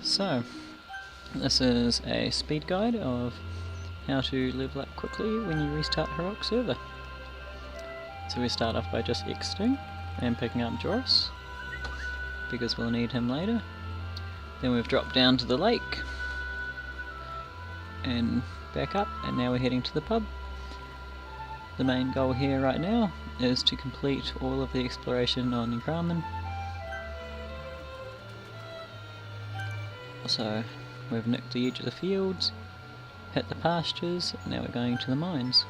So, this is a speed guide of how to level up quickly when you restart Heroic server. So we start off by just exiting and picking up Joris, because we'll need him later. Then we've dropped down to the lake and back up, and now we're heading to the pub. The main goal here right now is to complete all of the exploration on Kramen. So we've nicked the edge of the fields, hit the pastures, and now we're going to the mines.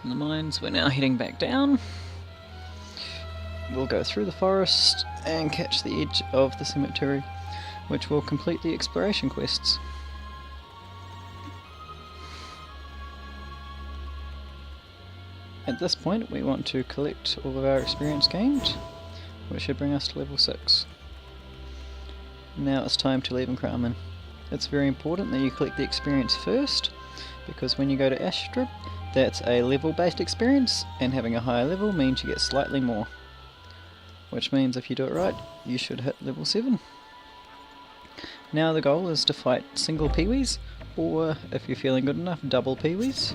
From the mines we're now heading back down. We'll go through the forest and catch the edge of the cemetery, which will complete the exploration quests. At this point we want to collect all of our experience gained, which should bring us to level 6. Now it's time to leave Kramen. It's very important that you collect the experience first, because when you go to Astrip, that's a level based experience, and having a higher level means you get slightly more. Which means if you do it right, you should hit level 7. Now the goal is to fight single Peewees, or if you're feeling good enough, double Peewees,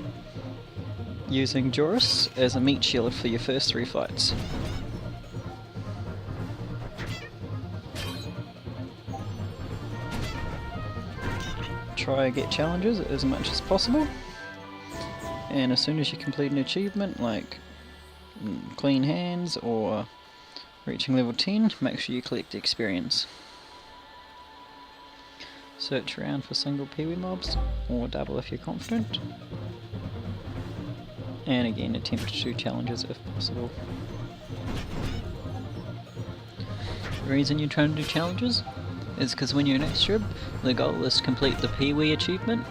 using Joris as a meat shield for your first 3 fights. Try and get challenges as much as possible, and as soon as you complete an achievement like clean hands or reaching level 10, make sure you collect the experience. Search around for single Peewee mobs, or double if you're confident, and again attempt to do challenges if possible. The reason you're trying to do challenges is because when you're in Extrib, the goal is to complete the Peewee achievement,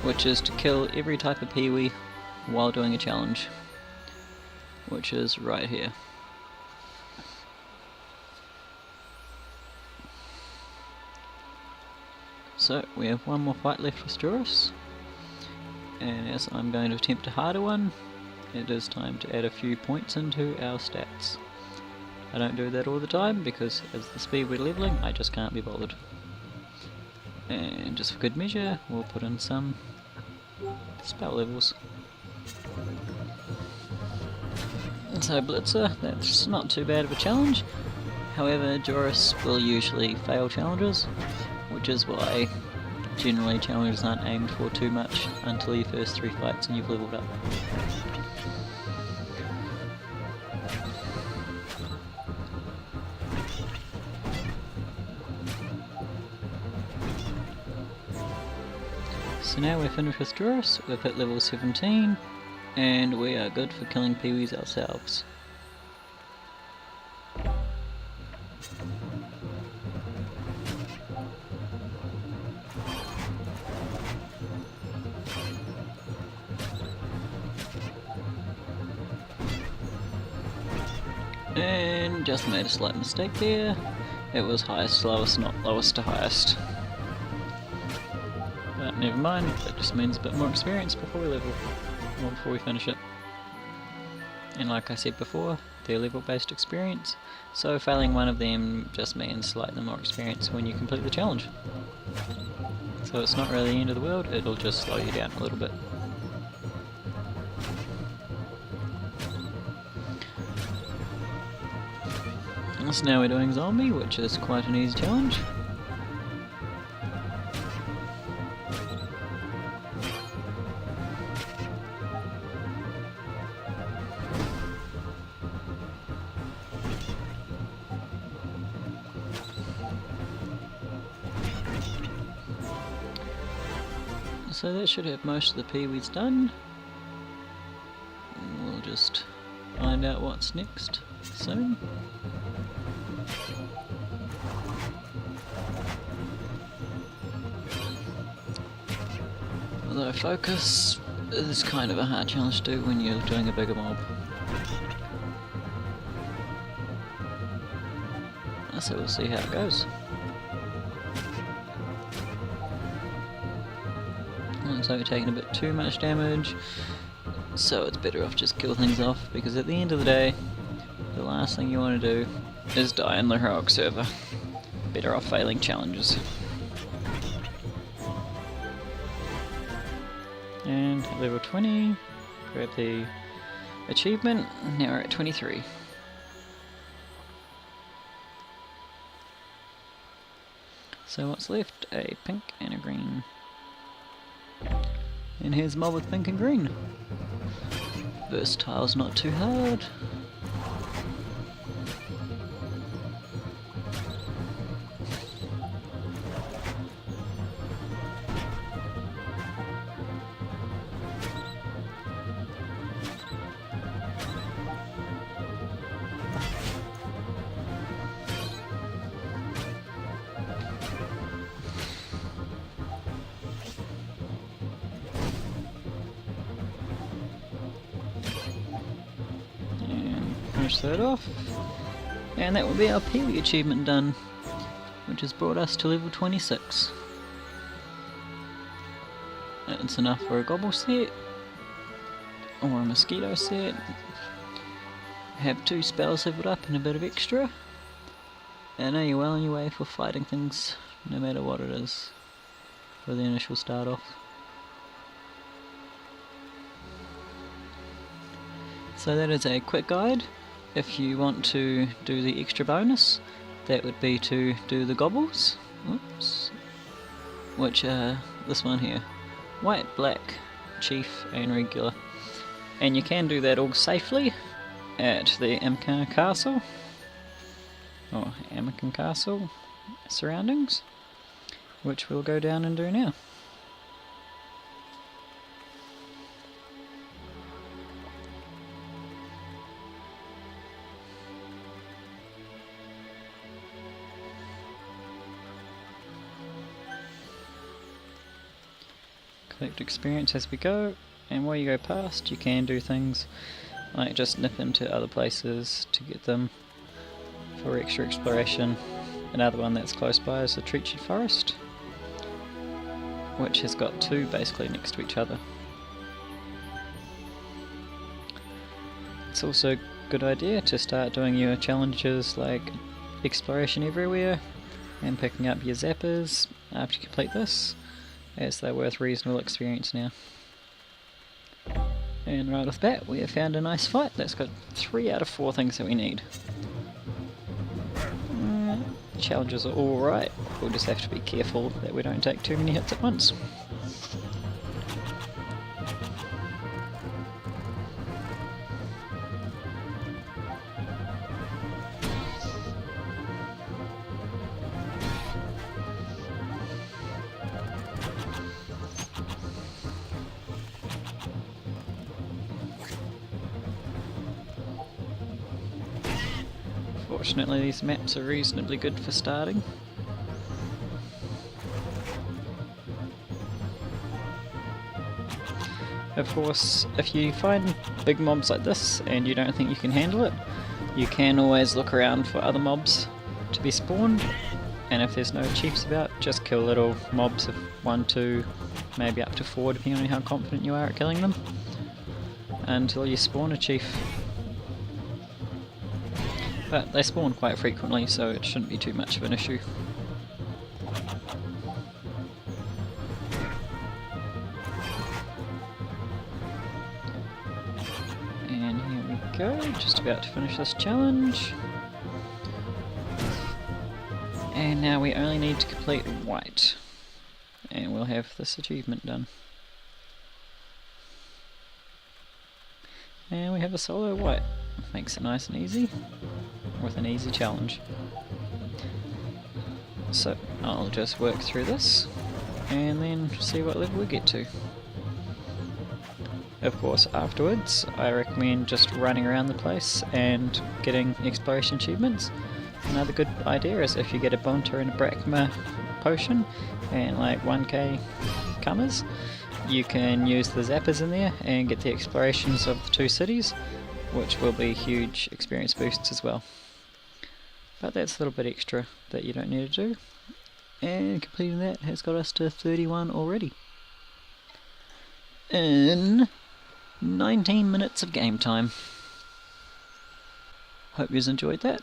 which is to kill every type of Peewee while doing a challenge, which is right here. So we have one more fight left with Joris, and as I'm going to attempt a harder one, it is time to add a few points into our stats. I don't do that all the time because as the speed we're leveling, I just can't be bothered. And just for good measure, we'll put in some spell levels. And so Blitzer, that's not too bad of a challenge. However, Joris will usually fail challenges, which is why generally challenges aren't aimed for too much until your first 3 fights and you've leveled up. So now we're finished with Joris, we've hit level 17, and we are good for killing Peewees ourselves. And just made a slight mistake there. It was highest to lowest, not lowest to highest. But never mind, that just means a bit more experience before we level, or before we finish it. And like I said before, they're level based experience, so failing one of them just means slightly more experience when you complete the challenge. So it's not really the end of the world, it'll just slow you down a little bit. So now we're doing zombie, which is quite an easy challenge. So that should have most of the Peewees done. We'll just find out what's next soon. Although focus is kind of a hard challenge to do when you're doing a bigger mob. So we'll see how it goes. So we're taking a bit too much damage, so it's better off just kill things off, because at the end of the day, the last thing you want to do is die in the Heroic server. better off failing challenges. And level 20, grab the achievement, now we're at 23. So what's left? A pink and a green. And here's a mob with pink and green. Versatile's not too hard. Finish that off, and that will be our Peewee achievement done, which has brought us to level 26. It's enough for a gobble set or a mosquito set. Have 2 spells leveled up and a bit of extra, and now you're well on your way for fighting things no matter what it is for the initial start off. So that is a quick guide. If you want to do the extra bonus, that would be to do the gobbles, oops, which are this one here, white, black, chief and regular. And you can do that all safely at the Amican Castle, or Amican Castle surroundings, which we'll go down and do now. Collect experience as we go, and while you go past you can do things like just nip into other places to get them for extra exploration. Another one that's close by is the Treachy Forest, which has got 2 basically next to each other. It's also a good idea to start doing your challenges like exploration everywhere and picking up your zappers after you complete this, as they're worth reasonable experience now. And right off the bat we have found a nice fight that's got 3 out of 4 things that we need. Challenges are alright, we'll just have to be careful that we don't take too many hits at once. Fortunately these maps are reasonably good for starting. Of course, if you find big mobs like this and you don't think you can handle it, you can always look around for other mobs to be spawned, and if there's no chiefs about, just kill little mobs of 1, 2, maybe up to 4 depending on how confident you are at killing them, until you spawn a chief. But they spawn quite frequently, so it shouldn't be too much of an issue. And here we go, just about to finish this challenge. And now we only need to complete white, and we'll have this achievement done. And we have a solo white. Makes it nice and easy, with an easy challenge. So I'll just work through this and then see what level we get to. Of course afterwards I recommend just running around the place and getting exploration achievements. Another good idea is if you get a Bunter and a Brakma potion and like 1k comers, you can use the zappers in there and get the explorations of the 2 cities, which will be huge experience boosts as well. But that's a little bit extra that you don't need to do, and completing that has got us to 31 already in 19 minutes of game time. Hope you enjoyed that.